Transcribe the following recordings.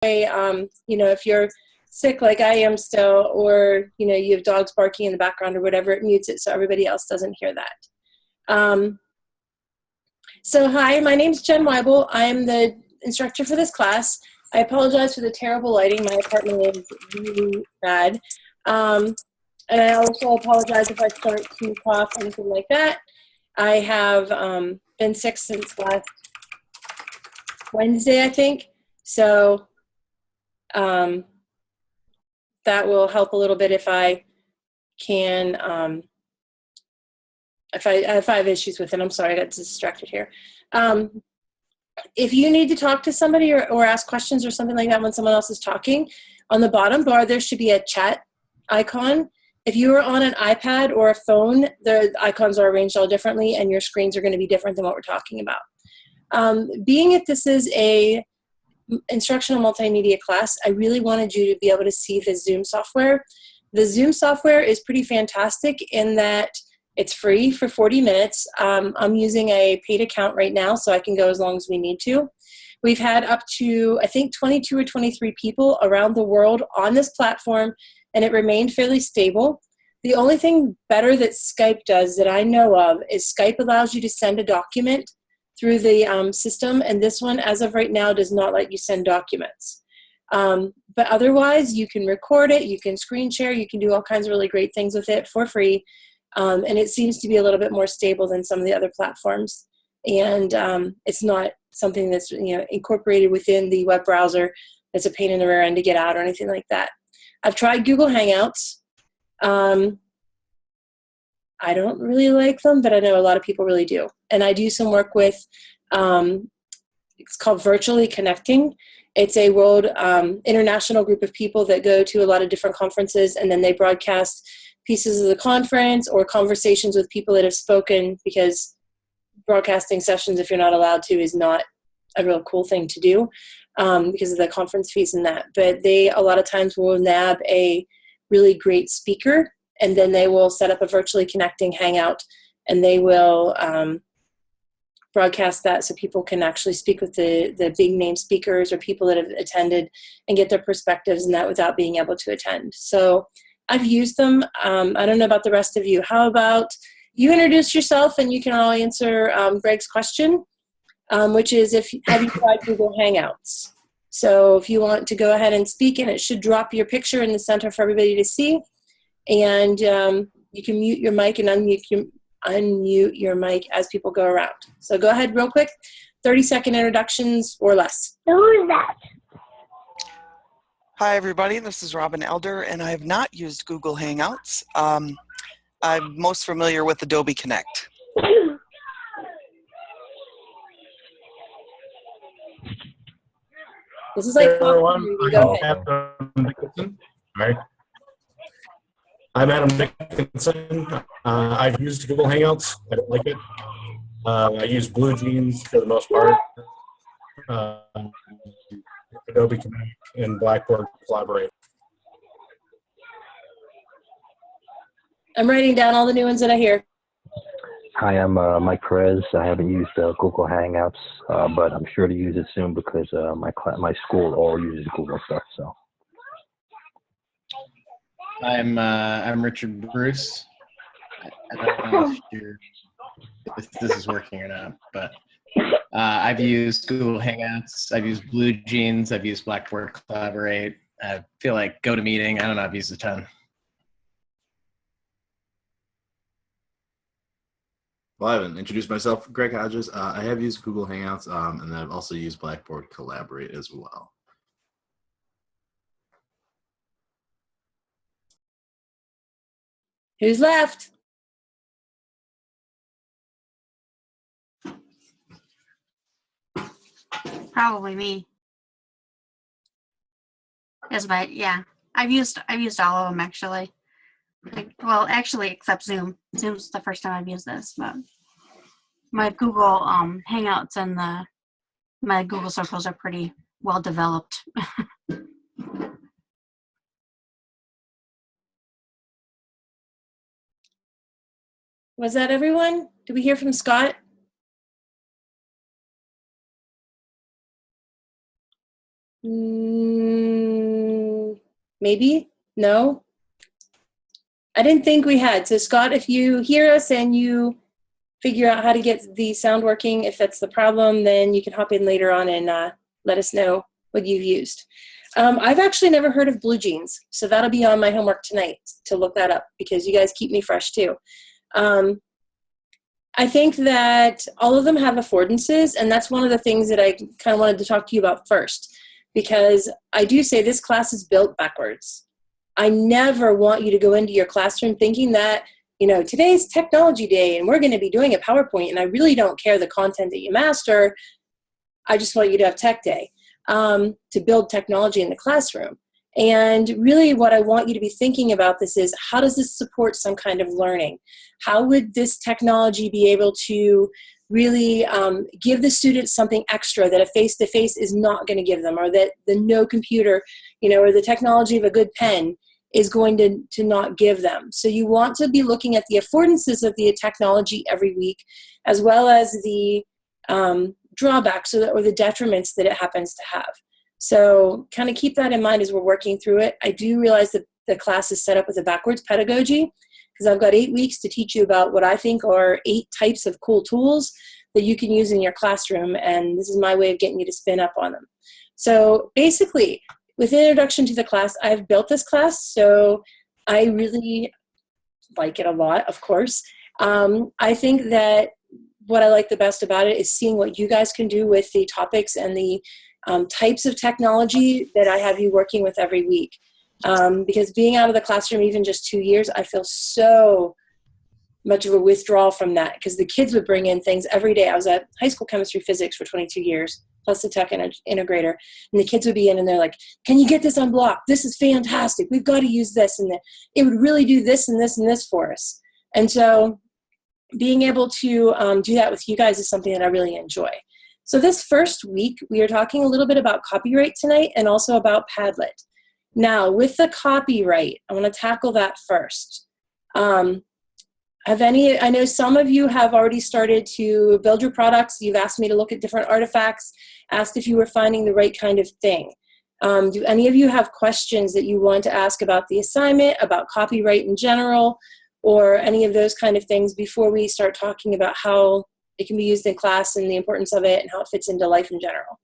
you know, if you're sick like I am still, or, you know, you have dogs barking in the background or whatever, it mutes it so everybody else doesn't hear that. So hi, my name's Jen Weibel. I'm the instructor for this class. I apologize for the terrible lighting. My apartment is really bad. And I also apologize if I start to cough or anything like that. I have been sick since last Wednesday, I think. So that will help a little bit if I can, if I have issues with it. I'm sorry, I got distracted here. If you need to talk to somebody or ask questions or something like that when someone else is talking, on the bottom bar there should be a chat icon. If you are on an iPad or a phone, the icons are arranged all differently and your screens are going to be different than what we're talking about. Being that this is a instructional multimedia class, I really wanted you to be able to see the Zoom software. The Zoom software is pretty fantastic in that it's free for 40 minutes. I'm using a paid account right now, so I can go as long as we need to. We've had up to, I think, 22 or 23 people around the world on this platform, and it remained fairly stable. The only thing better that Skype does that I know of is Skype allows you to send a document through the system, and this one, as of right now, does not let you send documents. But otherwise, you can record it, you can screen share, you can do all kinds of really great things with it for free. And it seems to be a little bit more stable than some of the other platforms. And it's not something that's, you know, incorporated within the web browser that's a pain in the rear end to get out or anything like that. I've tried Google Hangouts. I don't really like them, but I know a lot of people really do. And I do some work with, it's called Virtually Connecting. It's a world international group of people that go to a lot of different conferences, and then they broadcast pieces of the conference or conversations with people that have spoken, because broadcasting sessions, if you're not allowed to, is not a real cool thing to do because of the conference fees and that. But they a lot of times will nab a really great speaker, and then they will set up a virtually connecting hangout, and they will broadcast that so people can actually speak with the big name speakers or people that have attended and get their perspectives and that without being able to attend. So I've used them. I don't know about the rest of you. How about you introduce yourself and you can all answer Greg's question, which is, have you tried Google Hangouts? So if you want to go ahead and speak, and it should drop your picture in the center for everybody to see, and you can mute your mic and unmute your mic as people go around. So go ahead real quick, 30-second introductions or less. Who is that? Hi everybody, this is Robin Elder, and I have not used Google Hangouts. I'm most familiar with Adobe Connect. This is like, hey everyone, go ahead. Adam Dickinson. Right. I'm Adam Dickinson. I've used Google Hangouts. I don't like it. I use Blue Jeans for the most part. Adobe Connect and Blackboard Collaborate. I'm writing down all the new ones that I hear. Hi, I'm Mike Perez. I haven't used Google Hangouts, but I'm sure to use it soon because my school all uses Google stuff. So. I'm Richard Bruce. I don't know if this is working or not, but I've used Google Hangouts. I've used Blue Jeans. I've used Blackboard Collaborate. I feel like GoToMeeting. I don't know. I've used a ton. Well, I haven't introduced myself. Greg Hodges. I have used Google Hangouts, and I've also used Blackboard Collaborate as well. Who's left? Probably me. Yeah. I've used all of them actually. Well, actually, except Zoom. Zoom's the first time I've used this, but my Google Hangouts and my Google Circles are pretty well developed. Was that everyone? Did we hear from Scott? Maybe? No? I didn't think we had. So Scott, if you hear us and you figure out how to get the sound working, if that's the problem, then you can hop in later on and let us know what you've used. I've actually never heard of Blue Jeans, so that'll be on my homework tonight to look that up because you guys keep me fresh too. I think that all of them have affordances, and that's one of the things that I kind of wanted to talk to you about first, because I do say this class is built backwards. I never want you to go into your classroom thinking that, you know, today's technology day and we're going to be doing a PowerPoint and I really don't care the content that you master. I just want you to have tech day to build technology in the classroom. And really what I want you to be thinking about this is, how does this support some kind of learning? How would this technology be able to really give the students something extra that a face-to-face is not going to give them, or that the no computer, you know, or the technology of a good pen is going to not give them. So you want to be looking at the affordances of the technology every week, as well as the drawbacks or the detriments that it happens to have. So kind of keep that in mind as we're working through it. I do realize that the class is set up with a backwards pedagogy, because I've got 8 weeks to teach you about what I think are 8 types of cool tools that you can use in your classroom, and this is my way of getting you to spin up on them. So basically, with an introduction to the class, I've built this class, so I really like it a lot, of course. I think that what I like the best about it is seeing what you guys can do with the topics and the types of technology that I have you working with every week. Because being out of the classroom even just 2 years, I feel so much of a withdrawal from that, because the kids would bring in things every day. I was at high school chemistry physics for 22 years, plus the tech integrator. And the kids would be in and they're like, can you get this on block? This is fantastic. We've got to use this. And it would really do this and this and this for us. And so being able to do that with you guys is something that I really enjoy. So this first week, we are talking a little bit about copyright tonight and also about Padlet. Now, with the copyright, I want to tackle that first. I know some of you have already started to build your products. You've asked me to look at different artifacts, asked if you were finding the right kind of thing. Do any of you have questions that you want to ask about the assignment, about copyright in general, or any of those kind of things before we start talking about how it can be used in class and the importance of it and how it fits into life in general?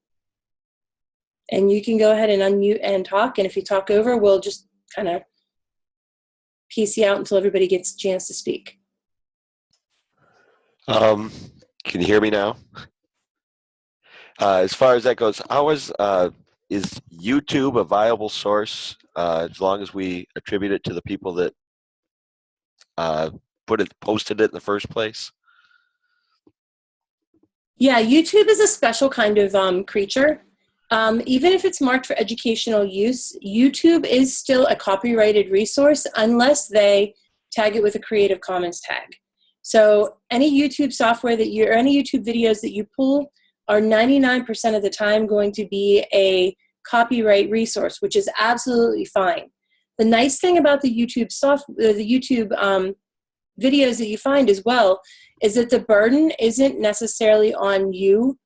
And you can go ahead and unmute and talk, and if you talk over, we'll just kind of piece you out until everybody gets a chance to speak. Can you hear me now? As far as that goes, is YouTube a viable source as long as we attribute it to the people that posted it in the first place? Yeah, YouTube is a special kind of creature. Even if it's marked for educational use, YouTube is still a copyrighted resource unless they tag it with a Creative Commons tag. So any YouTube software or any YouTube videos that you pull are 99% of the time going to be a copyright resource, which is absolutely fine. The nice thing about the YouTube videos that you find as well is that the burden isn't necessarily on you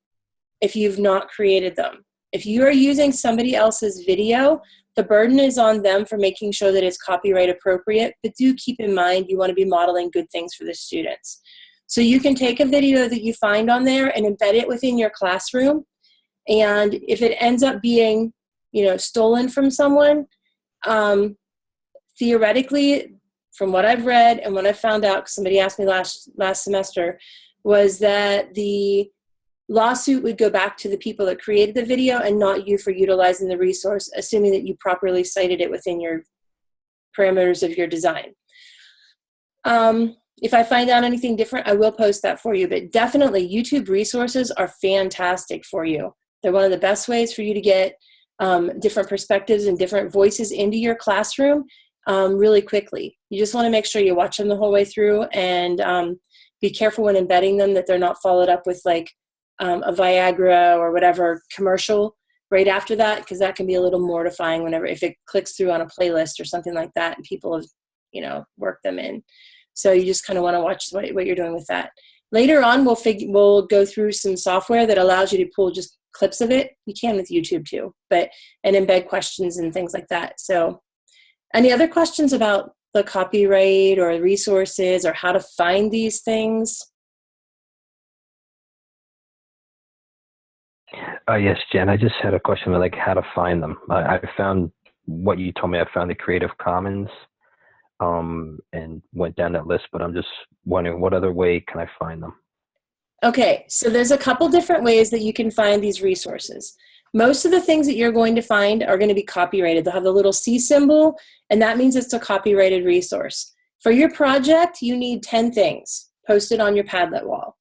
if you've not created them. If you are using somebody else's video, the burden is on them for making sure that it's copyright appropriate, but do keep in mind you want to be modeling good things for the students. So you can take a video that you find on there and embed it within your classroom, and if it ends up being, stolen from someone, theoretically, from what I've read and what I found out, because somebody asked me last semester, was that the lawsuit would go back to the people that created the video and not you for utilizing the resource, assuming that you properly cited it within your parameters of your design. If I find out anything different, I will post that for you, but definitely YouTube resources are fantastic for you. They're one of the best ways for you to get different perspectives and different voices into your classroom really quickly. You just want to make sure you watch them the whole way through and be careful when embedding them that they're not followed up with like a Viagra or whatever commercial right after that, because that can be a little mortifying if it clicks through on a playlist or something like that and people have, worked them in. So you just kind of want to watch what you're doing with that. Later on, we'll go through some software that allows you to pull just clips of it. You can with YouTube too, and embed questions and things like that. So any other questions about the copyright or resources or how to find these things? Yes, Jen, I just had a question on like how to find them. I found what you told me. I found the Creative Commons and went down that list, but I'm just wondering what other way can I find them? Okay, so there's a couple different ways that you can find these resources. Most of the things that you're going to find are going to be copyrighted. They'll have the little C symbol, and that means it's a copyrighted resource. For your project, you need 10 things posted on your Padlet wall.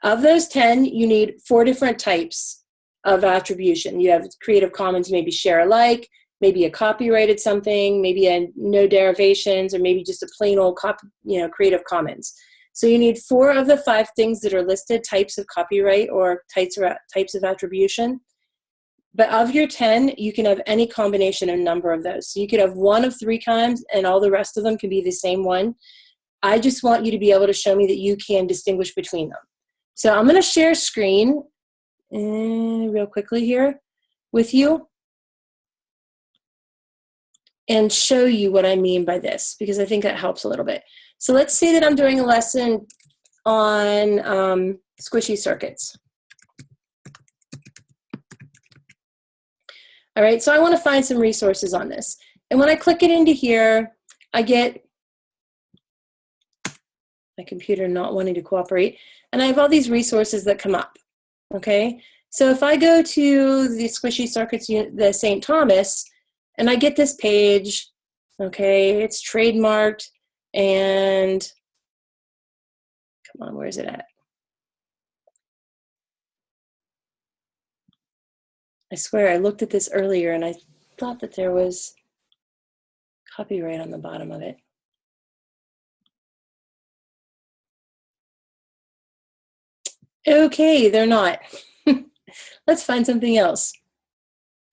Of those 10, you need 4 different types of attribution. You have Creative Commons, maybe share alike, maybe a copyrighted something, maybe a no derivations, or maybe just a plain old Creative Commons. So you need 4 of the 5 things that are listed, types of copyright or types of attribution. But of your 10, you can have any combination of number of those. So you could have 1 of 3 kinds, and all the rest of them can be the same one. I just want you to be able to show me that you can distinguish between them. So I'm going to share screen real quickly here with you and show you what I mean by this, because I think that helps a little bit. So let's say that I'm doing a lesson on squishy circuits. All right, so I want to find some resources on this. And when I click it into here, I get my computer not wanting to cooperate, and I have all these resources that come up, okay? So if I go to the Squishy Circuits, the St. Thomas, and I get this page, okay, it's trademarked, and come on, where is it at? I swear I looked at this earlier and I thought that there was copyright on the bottom of it. Okay, they're not. Let's find something else.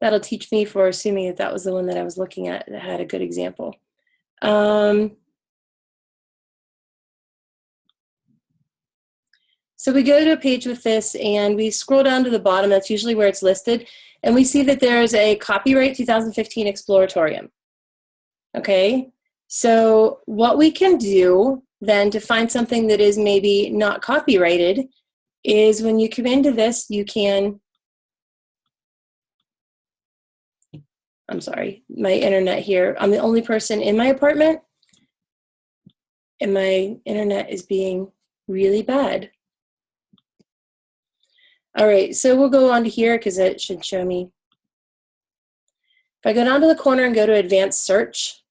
That'll teach me for assuming that that was the one that I was looking at that had a good example. So we go to a page with this and we scroll down to the bottom. That's usually where it's listed. And we see that there's a copyright 2015 Exploratorium. Okay, so what we can do then to find something that is maybe not copyrighted is when you come into this, you can, I'm sorry, my internet here. I'm the only person in my apartment and my internet is being really bad. All right, so we'll go on to here because it should show me. If I go down to the corner and go to advanced search,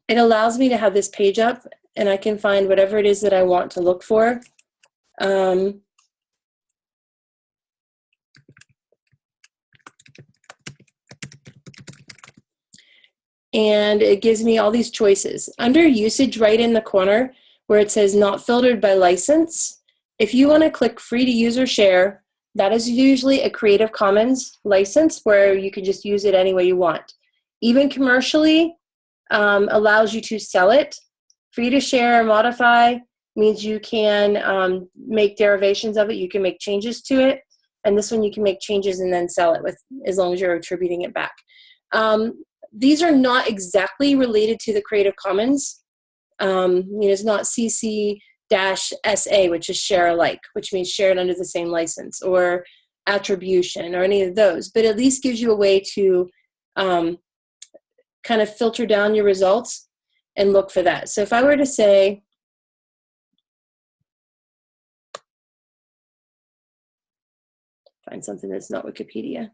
it allows me to have this page up and I can find whatever it is that I want to look for. And it gives me all these choices. Under usage right in the corner where it says not filtered by license, if you want to click free to use or share, that is usually a Creative Commons license where you can just use it any way you want. Even commercially allows you to sell it. Free to share or modify means you can make derivations of it. You can make changes to it. And this one you can make changes and then sell it with, as long as you're attributing it back. These are not exactly related to the Creative Commons. It's not CC-SA, which is share alike, which means shared under the same license, or attribution, or any of those. But at least gives you a way to kind of filter down your results and look for that. So if I were to say, find something that's not Wikipedia.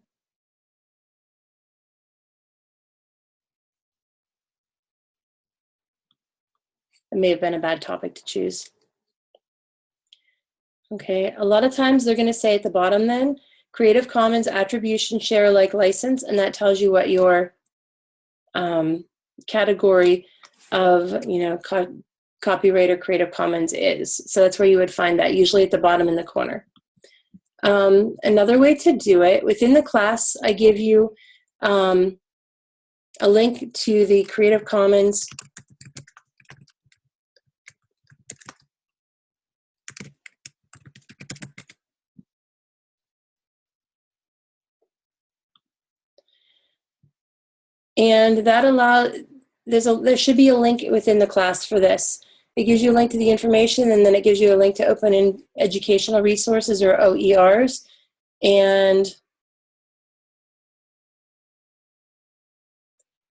It may have been a bad topic to choose. Okay, a lot of times they're going to say at the bottom then, Creative Commons Attribution Share Alike License, and that tells you what your category of, copyright or Creative Commons is. So that's where you would find that, usually at the bottom in the corner. Another way to do it, within the class, I give you a link to the Creative Commons And that there should be a link within the class for this. It gives you a link to the information, and then it gives you a link to open in educational resources, or OERs. And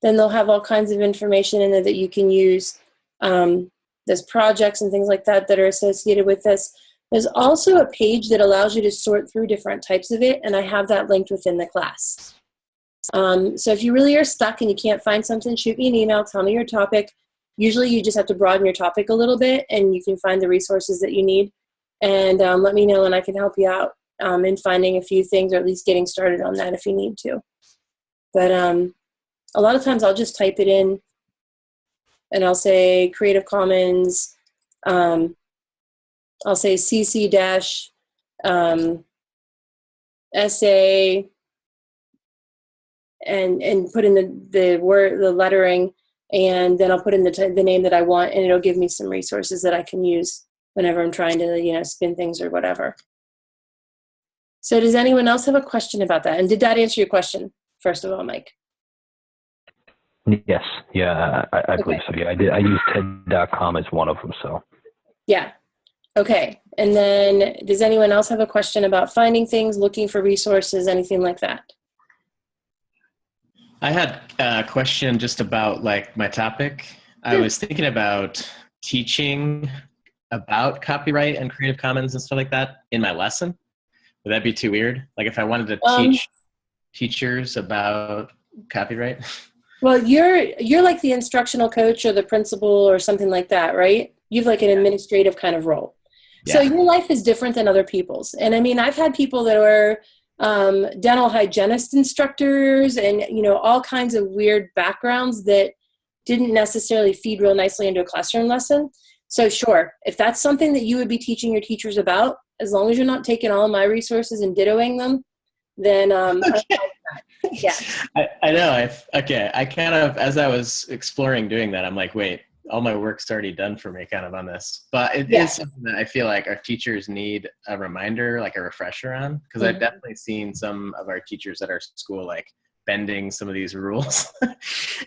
then they'll have all kinds of information in there that you can use. There's projects and things like that that are associated with this. There's also a page that allows you to sort through different types of it, and I have that linked within the class. So if you really are stuck and you can't find something, shoot me an email, tell me your topic. Usually you just have to broaden your topic a little bit, and you can find the resources that you need. And let me know, and I can help you out in finding a few things, or at least getting started on that if you need to. But a lot of times I'll just type it in, and I'll say Creative Commons, I'll say CC dash SA, and put in the lettering, and then I'll put in the name that I want, and it'll give me some resources that I can use whenever I'm trying to, spin things or whatever. So does anyone else have a question about that? And did that answer your question, first of all, Mike? Yes. Yeah, I believe so. Yeah, I did. I used TED.com as one of them. So. Yeah. Okay. And then does anyone else have a question about finding things, looking for resources, anything like that? I had a question just about like my topic. I was thinking about teaching about copyright and Creative Commons and stuff like that in my lesson. Would that be too weird? Like if I wanted to teach teachers about copyright? Well, you're like the instructional coach or the principal or something like that, right? You've like an administrative kind of role. Yeah. So your life is different than other people's. And I mean, I've had people that were dental hygienist instructors and, all kinds of weird backgrounds that didn't necessarily feed real nicely into a classroom lesson. So sure, if that's something that you would be teaching your teachers about, as long as you're not taking all my resources and dittoing them, then okay. Yeah. I know. I kind of, as I was exploring doing that, I'm like, wait, all my work's already done for me kind of on this. But it is something that I feel like our teachers need a reminder, like a refresher on, because I've definitely seen some of our teachers at our school, like bending some of these rules.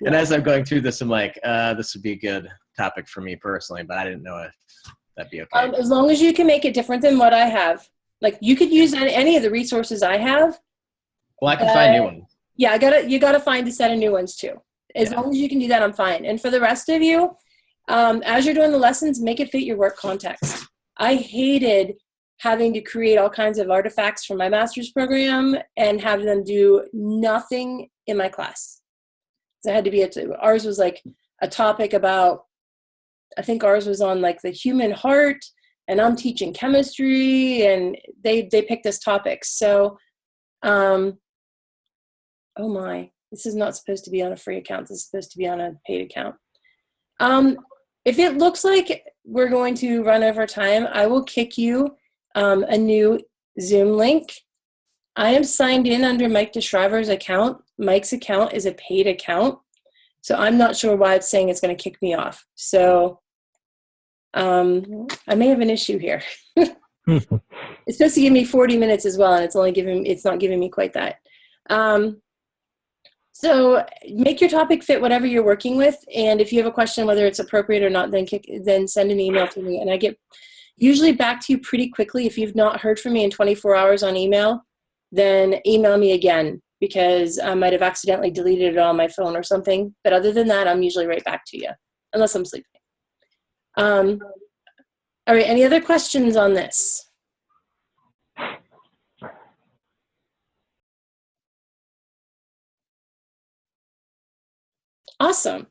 And as I'm going through this, I'm like, this would be a good topic for me personally, but I didn't know if that'd be okay. As long as you can make it different than what I have. Like you could use any of the resources I have. Well, I can find new ones. Yeah, you gotta find a set of new ones too. As long as you can do that, I'm fine. And for the rest of you, as you're doing the lessons, make it fit your work context. I hated having to create all kinds of artifacts for my master's program and have them do nothing in my class. So I had to be ours was like a topic about, I think ours was on like the human heart, and I'm teaching chemistry, and they picked this topic. So, oh my, this is not supposed to be on a free account. This is supposed to be on a paid account. If it looks like we're going to run over time, I will kick you a new Zoom link. I am signed in under Mike DeShriver's account. Mike's account is a paid account, so I'm not sure why it's saying it's going to kick me off. So I may have an issue here. It's supposed to give me 40 minutes as well, and it's not giving me quite that. So make your topic fit whatever you're working with, and if you have a question whether it's appropriate or not, then send an email to me, and I get usually back to you pretty quickly. If you've not heard from me in 24 hours on email, then email me again, because I might have accidentally deleted it on my phone or something. But other than that, I'm usually right back to you, unless I'm sleeping. All right, any other questions on this? Awesome.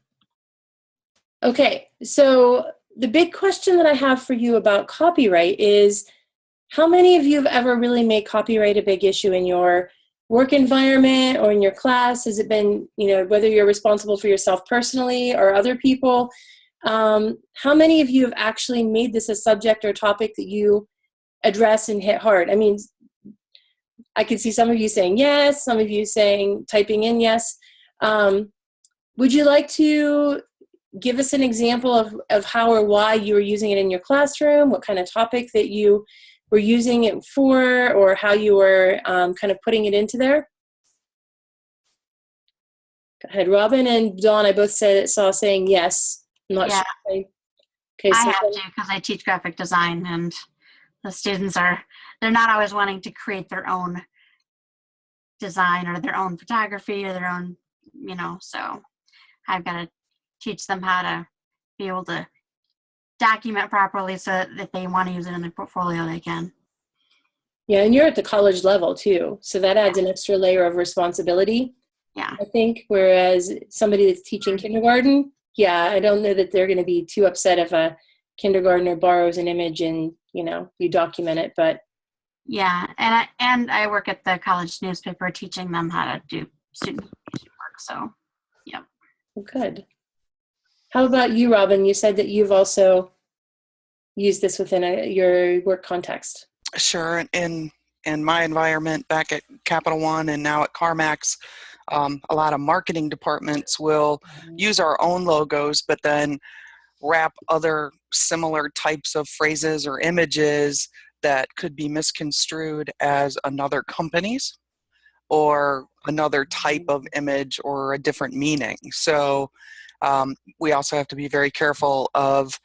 Okay, so the big question that I have for you about copyright is, how many of you have ever really made copyright a big issue in your work environment or in your class? Has it been, whether you're responsible for yourself personally or other people? How many of you have actually made this a subject or topic that you address and hit hard? I mean, I can see some of you saying yes, some of you typing in yes. Would you like to give us an example of how or why you were using it in your classroom, what kind of topic that you were using it for, or how you were kind of putting it into there? Go ahead. Robin and Dawn, I both saw saying yes. I'm not Yeah. sure. Okay, I so have to because I teach graphic design, and the students they're not always wanting to create their own design or their own photography or their own, so I've got to teach them how to be able to document properly so that if they want to use it in their portfolio, they can. yeah, and you're at the college level too, so that adds an extra layer of responsibility. Yeah. I think, whereas somebody that's teaching kindergarten, yeah, I don't know that they're going to be too upset if a kindergartner borrows an image and, you document it, but. Yeah, and I work at the college newspaper teaching them how to do student work, so, yeah. Good. How about you, Robin? You said that you've also used this within your work context. Sure. In my environment back at Capital One and now at CarMax, a lot of marketing departments will use our own logos, but then wrap other similar types of phrases or images that could be misconstrued as another company's or another type of image or a different meaning. So we also have to be very careful of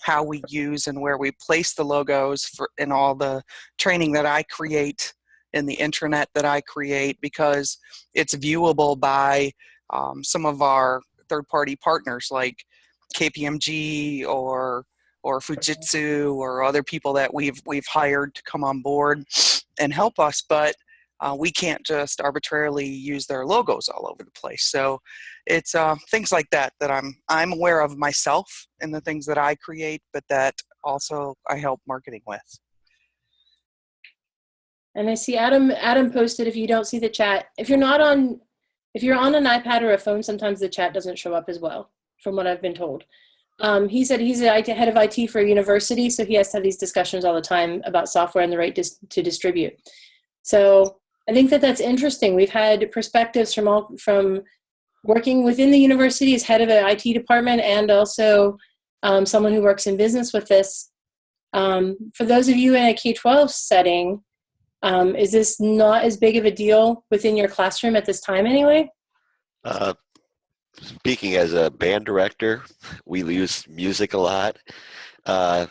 how we use and where we place the logos in all the training that I create in the intranet that I create, because it's viewable by some of our third-party partners like KPMG or Fujitsu or other people that we've hired to come on board and help us, but we can't just arbitrarily use their logos all over the place. So it's things like that I'm aware of myself and the things that I create, but that also I help marketing with. And I see Adam posted, if you don't see the chat, if you're on an iPad or a phone, sometimes the chat doesn't show up as well, from what I've been told. He said he's the head of IT for a university, so he has to have these discussions all the time about software and the right to distribute. So I think that's interesting. We've had perspectives from working within the university as head of an IT department, and also someone who works in business with this. For those of you in a K-12 setting, is this not as big of a deal within your classroom at this time anyway? Speaking as a band director, we use music a lot. As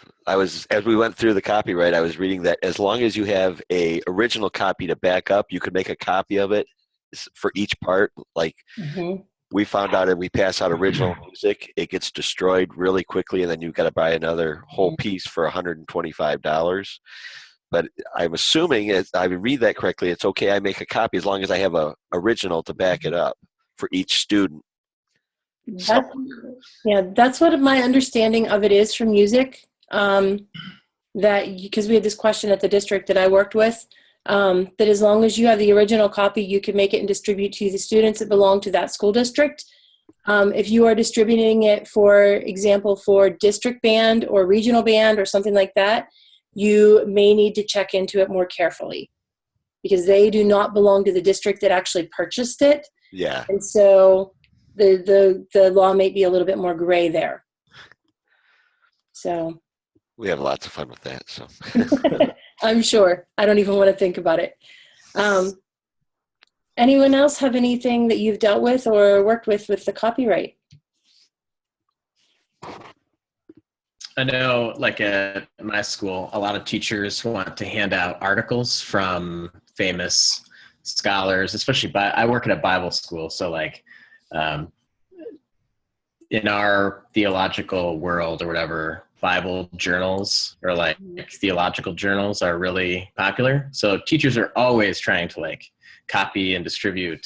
we went through the copyright, I was reading that as long as you have a original copy to back up, you could make a copy of it for each part. Like we found out if we pass out original music, it gets destroyed really quickly, and then you've got to buy another whole piece for $125. But I'm assuming, as I read that correctly, it's okay I make a copy as long as I have a original to back it up for each student. That's what my understanding of it is for music. That because we had this question at the district that I worked with, that as long as you have the original copy, you can make it and distribute to the students that belong to that school district. If you are distributing it, for example, for district band or regional band or something like that, you may need to check into it more carefully, because they do not belong to the district that actually purchased it. Yeah. And so the law may be a little bit more gray there. So we have lots of fun with that. So I'm sure. I don't even want to think about it. Anyone else have anything that you've dealt with or worked with the copyright? I know, like at my school, a lot of teachers want to hand out articles from famous scholars, especially I work at a Bible school. So like in our theological world or whatever, Bible journals or like theological journals are really popular. So teachers are always trying to like copy and distribute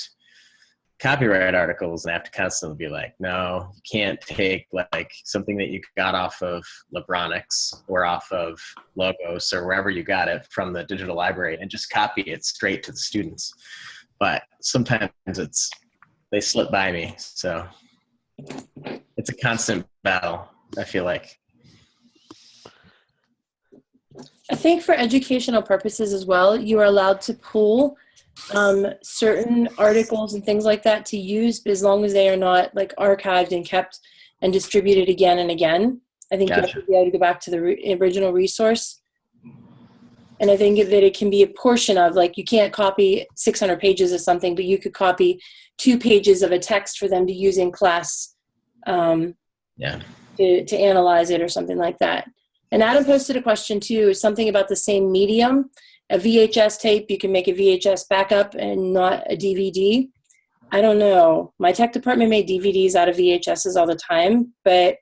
copyright articles, and I have to constantly be like, no, you can't take like something that you got off of Lebronics or off of Logos or wherever you got it from the digital library and just copy it straight to the students. But sometimes they slip by me. So it's a constant battle, I feel like. I think for educational purposes as well, you are allowed to pull certain articles and things like that to use, as long as they are not like archived and kept and distributed again and again. I think you have to be able to go back to the original resource. And I think that it can be a portion of, like, you can't copy 600 pages of something, but you could copy 2 pages of a text for them to use in class to analyze it or something like that. And Adam posted a question too, something about the same medium. A VHS tape, you can make a VHS backup and not a DVD. I don't know. My tech department made DVDs out of VHSs all the time, but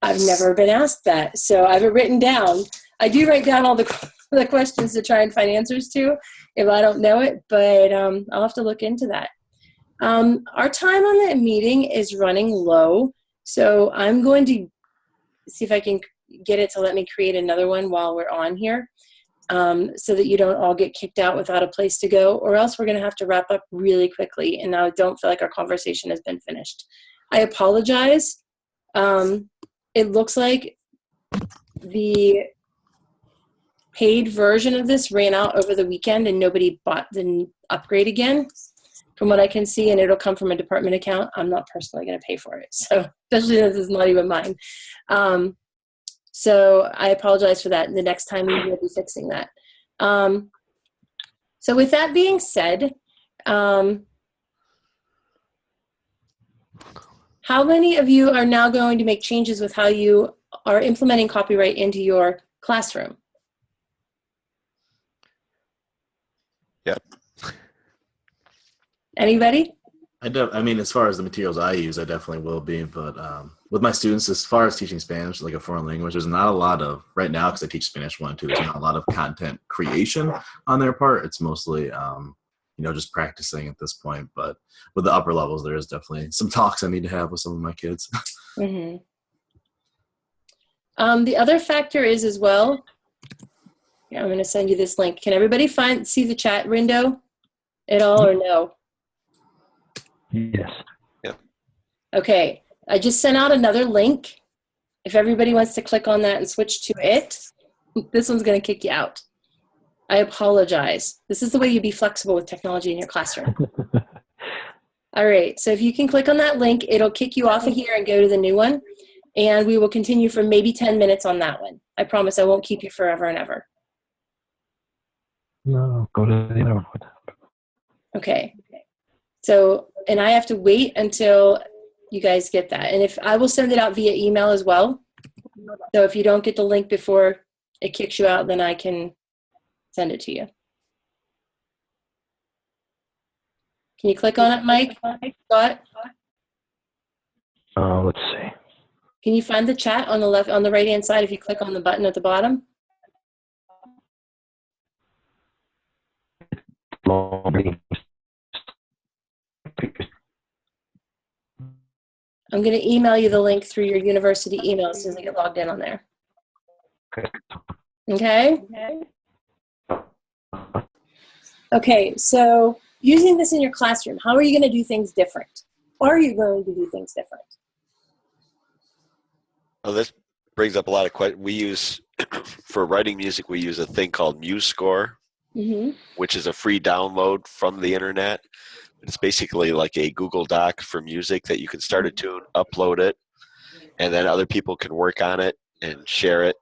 I've never been asked that. So I have it written down. I do write down all the questions to try and find answers to if I don't know it, but I'll have to look into that. Our time on the meeting is running low, so I'm going to see if I can get it to let me create another one while we're on here, so that you don't all get kicked out without a place to go, or else we're going to have to wrap up really quickly, and I don't feel like our conversation has been finished. I apologize. It looks like the paid version of this ran out over the weekend and nobody bought the upgrade again, from what I can see, and it'll come from a department account. I'm not personally going to pay for it, so especially since it's not even mine. So I apologize for that. The next time we will be fixing that. So with that being said, how many of you are now going to make changes with how you are implementing copyright into your classroom? Yep. Anybody? I mean, as far as the materials I use, I definitely will be. But with my students, as far as teaching Spanish, like a foreign language, there's not a lot of, right now, because I teach Spanish 1 and 2, there's not a lot of content creation on their part. It's mostly, just practicing at this point. But with the upper levels, there is definitely some talks I need to have with some of my kids. Mm-hmm. The other factor is as well, yeah, I'm going to send you this link. Can everybody see the chat window at all, or no? Yes. Yep. Okay, I just sent out another link. If everybody wants to click on that and switch to it, this one's going to kick you out. I apologize. This is the way you be flexible with technology in your classroom. All right, so if you can click on that link, it'll kick you off of here and go to the new one. And we will continue for maybe 10 minutes on that one. I promise I won't keep you forever and ever. No, go to the other one. Okay. So, and I have to wait until you guys get that. And if I will send it out via email as well. So if you don't get the link before it kicks you out, then I can send it to you. Can you click on it, Mike? Scott? Let's see. Can you find the chat on the left, on the right-hand side if you click on the button at the bottom? I'm going to email you the link through your university email as soon as I get logged in on there. Okay? Okay, so using this in your classroom, how are you going to do things different? Are you going to do things different? Well, this brings up a lot of questions. We use, for writing music, we use a thing called MuseScore, which is a free download from the internet. It's basically like a Google Doc for music that you can start a tune, upload it, and then other people can work on it and share it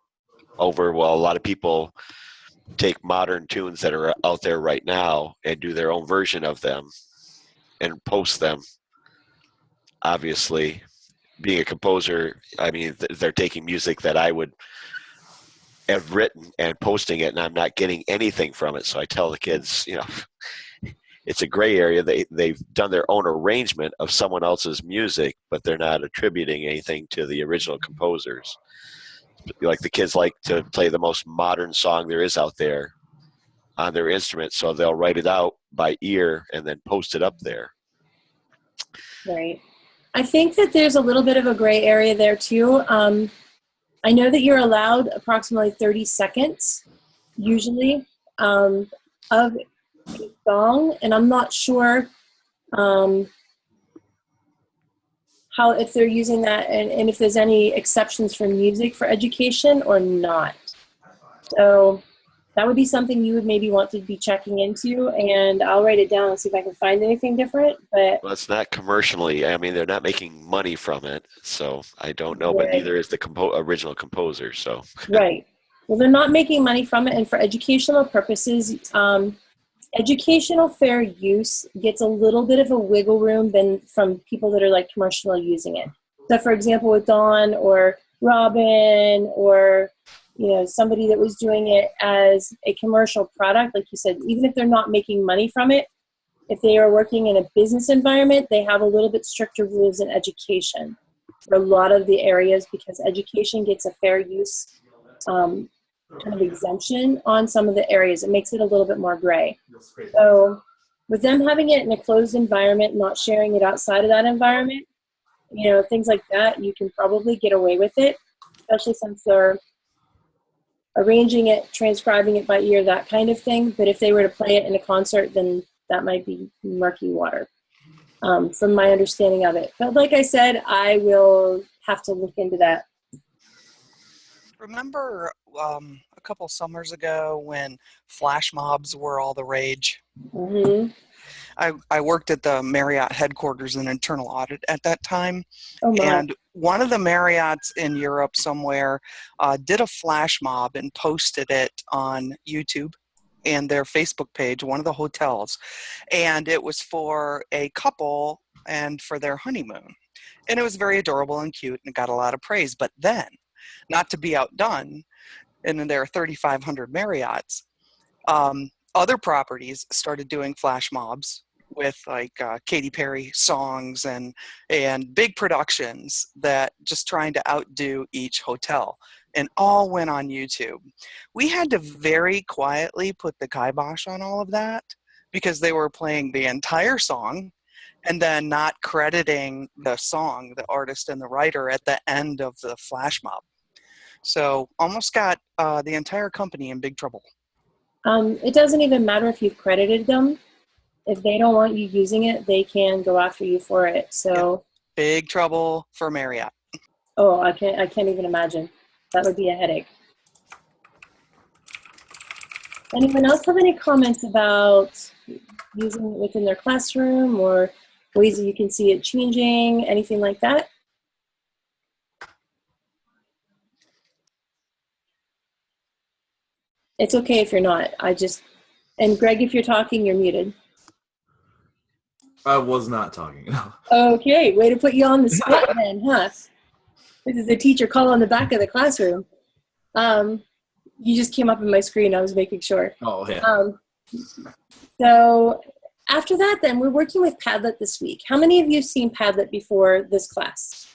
over. Well, a lot of people take modern tunes that are out there right now and do their own version of them and post them. Obviously, being a composer, I mean, they're taking music that I would have written and posting it, and I'm not getting anything from it. So I tell the kids, it's a gray area. They've done their own arrangement of someone else's music, but they're not attributing anything to the original composers. Like the kids like to play the most modern song there is out there on their instrument, so they'll write it out by ear and then post it up there. Right. I think that there's a little bit of a gray area there too. I know that you're allowed approximately 30 seconds, usually, of a song, and I'm not sure how, if they're using that, and if there's any exceptions for music for education or not. So that would be something you would maybe want to be checking into, and I'll write it down and see if I can find anything different. But well, it's not commercially. I mean, they're not making money from it, so I don't know. But neither is the original composer. So right. Well, they're not making money from it, and for educational purposes, educational fair use gets a little bit of a wiggle room than from people that are like commercially using it. So, for example, with Dawn or Robin or somebody that was doing it as a commercial product, like you said, even if they're not making money from it, if they are working in a business environment, they have a little bit stricter rules in education for a lot of the areas, because education gets a fair use kind of exemption on some of the areas. It makes it a little bit more gray. So with them having it in a closed environment, not sharing it outside of that environment, things like that, you can probably get away with it, especially since they're arranging it, transcribing it by ear, that kind of thing. But if they were to play it in a concert, then that might be murky water, from my understanding of it. But like I said, I will have to look into that. Remember a couple summers ago when flash mobs were all the rage? Mm-hmm. I worked at the Marriott headquarters in internal audit at that time. Oh my. And one of the Marriotts in Europe somewhere did a flash mob and posted it on YouTube and their Facebook page, one of the hotels. And it was for a couple and for their honeymoon. And it was very adorable and cute and it got a lot of praise. But then, not to be outdone, and then there are 3,500 Marriotts, other properties started doing flash mobs with like Katy Perry songs and big productions that just trying to outdo each hotel, and all went on YouTube. We had to very quietly put the kibosh on all of that because they were playing the entire song and then not crediting the song, the artist and the writer at the end of the flash mob. So almost got the entire company in big trouble. It doesn't even matter if you've credited them. If they don't want you using it, they can go after you for it. So big trouble for Marriott. Oh, I can't even imagine. That would be a headache. Anyone else have any comments about using it within their classroom or ways that you can see it changing, anything like that? It's okay if you're not. And Greg, if you're talking, you're muted. I was not talking. No. Okay, way to put you on the spot then, huh? This is the teacher call on the back of the classroom. You just came up on my screen. I was making sure. Oh, yeah. So after that, then, we're working with Padlet this week. How many of you have seen Padlet before this class?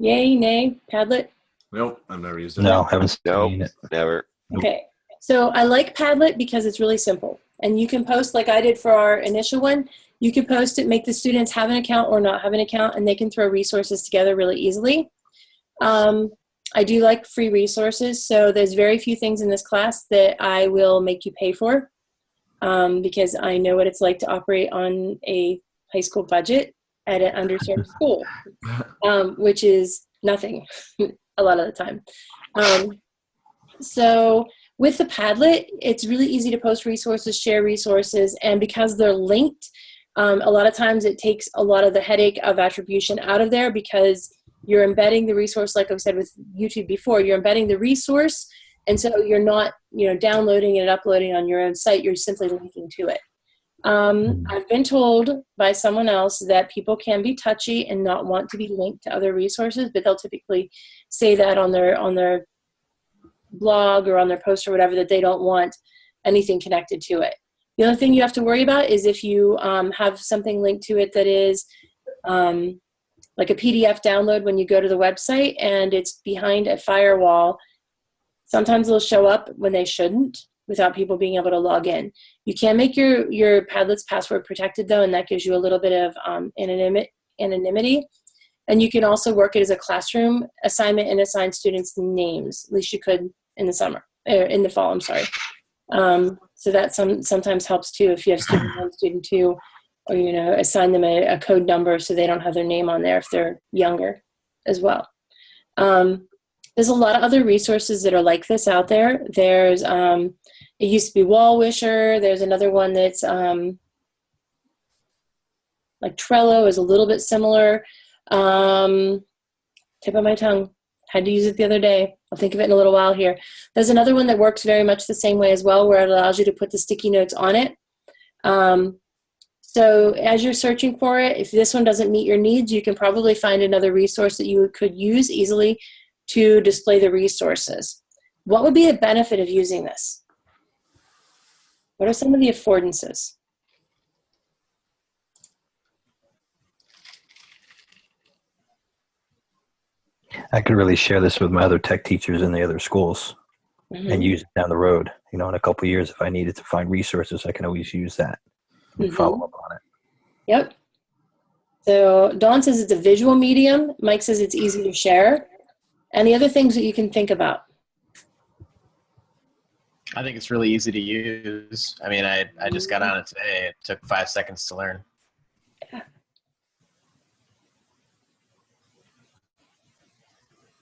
Yay, nay, Padlet? Nope, I've never used it. No, haven't seen Nope, it. never. Okay, so I like Padlet because it's really simple. And you can post, like I did for our initial one, you can post it, make the students have an account or not have an account, and they can throw resources together really easily. I do like free resources, so there's very few things in this class that I will make you pay for, because I know what it's like to operate on a high school budget at an underserved school, which is nothing a lot of the time. So with the Padlet, it's really easy to post resources, share resources, and because they're linked, a lot of times it takes a lot of the headache of attribution out of there because you're embedding the resource, like I've said with YouTube before, you're embedding the resource, and so you're not, downloading and uploading on your own site, you're simply linking to it. I've been told by someone else that people can be touchy and not want to be linked to other resources, but they'll typically say that on their blog or on their post or whatever, that they don't want anything connected to it. The other thing you have to worry about is if you have something linked to it that is like a PDF download when you go to the website and it's behind a firewall, sometimes it'll show up when they shouldn't without people being able to log in. You can make your Padlet's password protected though, and that gives you a little bit of anonymity. And you can also work it as a classroom assignment and assign students names. At least you could in the fall, I'm sorry. So that sometimes helps too if you have student 1, student 2, or assign them a code number so they don't have their name on there if they're younger as well. There's a lot of other resources that are like this out there. There's it used to be Wall Wisher. There's another one that's Like Trello is a little bit similar. Tip of my tongue. Had to use it the other day. I'll think of it in a little while here. There's another one that works very much the same way as well, where it allows you to put the sticky notes on it. So as you're searching for it, if this one doesn't meet your needs, you can probably find another resource that you could use easily to display the resources. What would be the benefit of using this? What are some of the affordances? I could really share this with my other tech teachers in the other schools and use it down the road. You know, in a couple of years, if I needed to find resources, I can always use that and follow up on it. Yep. So Dawn says it's a visual medium. Mike says it's easy to share. And the other things that you can think about. I think it's really easy to use. I mean, I just got on it today. It took 5 seconds to learn.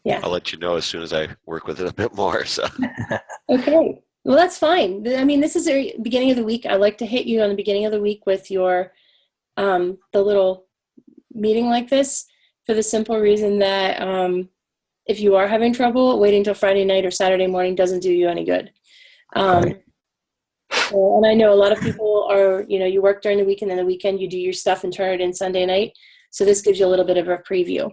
Yeah. I'll let you know as soon as I work with it a bit more. So. Okay. Well, that's fine. I mean, this is the beginning of the week. I like to hit you on the beginning of the week with your the little meeting like this, for the simple reason that if you are having trouble, waiting until Friday night or Saturday morning doesn't do you any good. And I know a lot of people are, you know, you work during the week and then the weekend you do your stuff and turn it in Sunday night. So this gives you a little bit of a preview.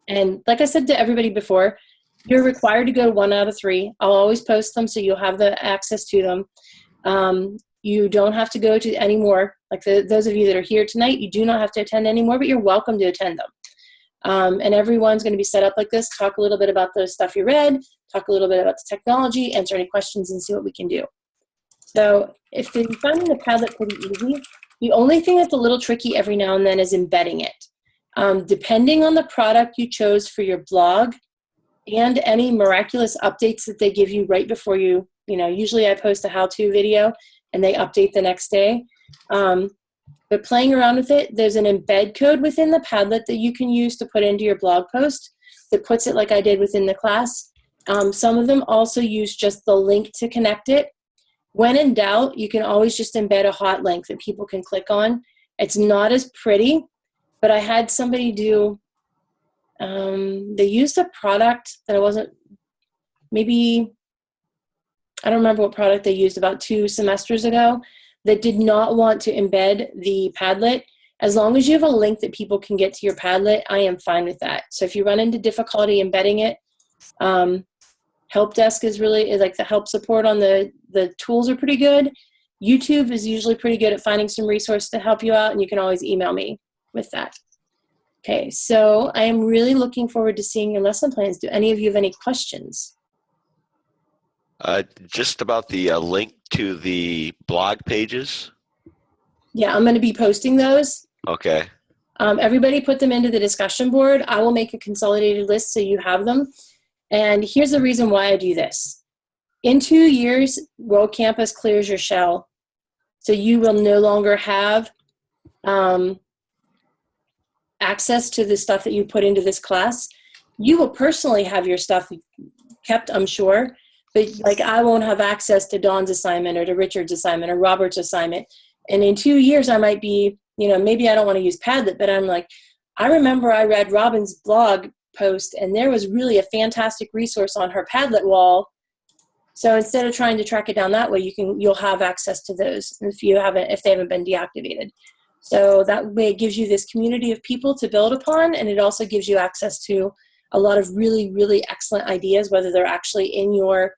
And like I said to everybody before, you're required to go to 1 out of 3. I'll always post them so you'll have the access to them. You don't have to go to any more. Like those of you that are here tonight, you do not have to attend anymore, but you're welcome to attend them. And everyone's going to be set up like this. Talk a little bit about the stuff you read, talk a little bit about the technology, answer any questions, and see what we can do. So if you're finding the Padlet pretty easy, the only thing that's a little tricky every now and then is embedding it. Depending on the product you chose for your blog and any miraculous updates that they give you right before you know, usually I post a how-to video and they update the next day. But playing around with it, there's an embed code within the Padlet that you can use to put into your blog post that puts it like I did within the class. Some of them also use just the link to connect it. When in doubt, you can always just embed a hot link that people can click on. It's not as pretty, but I had somebody do, they used a product that I wasn't, maybe, I don't remember what product they used about 2 semesters ago, that did not want to embed the Padlet. As long as you have a link that people can get to your Padlet, I am fine with that. So if you run into difficulty embedding it, help desk is like the help support on the tools are pretty good. YouTube is usually pretty good at finding some resource to help you out, and you can always email me with that. Okay, so I am really looking forward to seeing your lesson plans. Do any of you have any questions? Just about the link to the blog pages. Yeah, I'm going to be posting those. Okay. Everybody put them into the discussion board. I will make a consolidated list so you have them. And here's the reason why I do this. In 2 years, World Campus clears your shell. So you will no longer have access to the stuff that you put into this class. You will personally have your stuff kept, I'm sure. But like I won't have access to Dawn's assignment or to Richard's assignment or Robert's assignment. And in 2 years, I might be, you know, maybe I don't want to use Padlet, but I'm like, I remember I read Robin's blog post and there was really a fantastic resource on her Padlet wall. So instead of trying to track it down that way, you'll have access to those if they haven't been deactivated. So that way it gives you this community of people to build upon, and it also gives you access to a lot of really, really excellent ideas, whether they're actually in your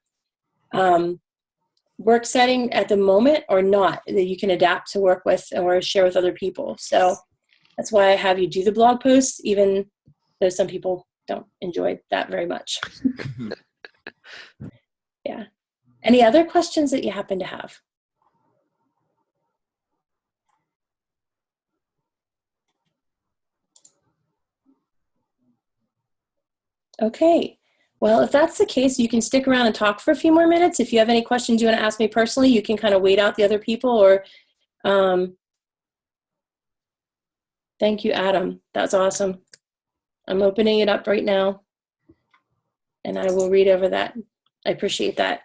work setting at the moment or not, that you can adapt to work with or share with other people. So that's why I have you do the blog posts, even though some people don't enjoy that very much. Yeah. Any other questions that you happen to have? Okay. Well, if that's the case, you can stick around and talk for a few more minutes. If you have any questions you want to ask me personally, you can kind of wait out the other people or thank you, Adam. That's awesome. I'm opening it up right now and I will read over that. I appreciate that.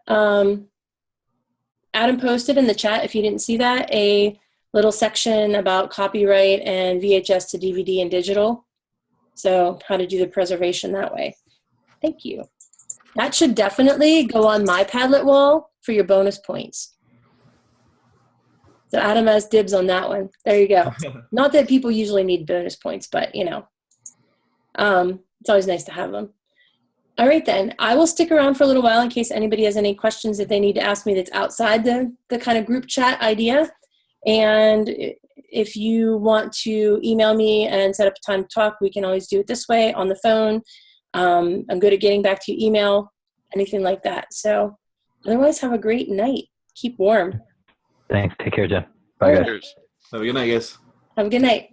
Adam posted in the chat, if you didn't see that, a little section about copyright and VHS to DVD and digital. So how to do the preservation that way. Thank you. That should definitely go on my Padlet wall for your bonus points. So Adam has dibs on that one. There you go. Not that people usually need bonus points, but you know, it's always nice to have them. All right, then. I will stick around for a little while in case anybody has any questions that they need to ask me that's outside the kind of group chat idea. And if you want to email me and set up a time to talk, we can always do it this way on the phone. I'm good at getting back to you email, anything like that. So otherwise, have a great night. Keep warm. Thanks. Take care, Jen. Bye, guys. Have a good night, guys. Have a good night.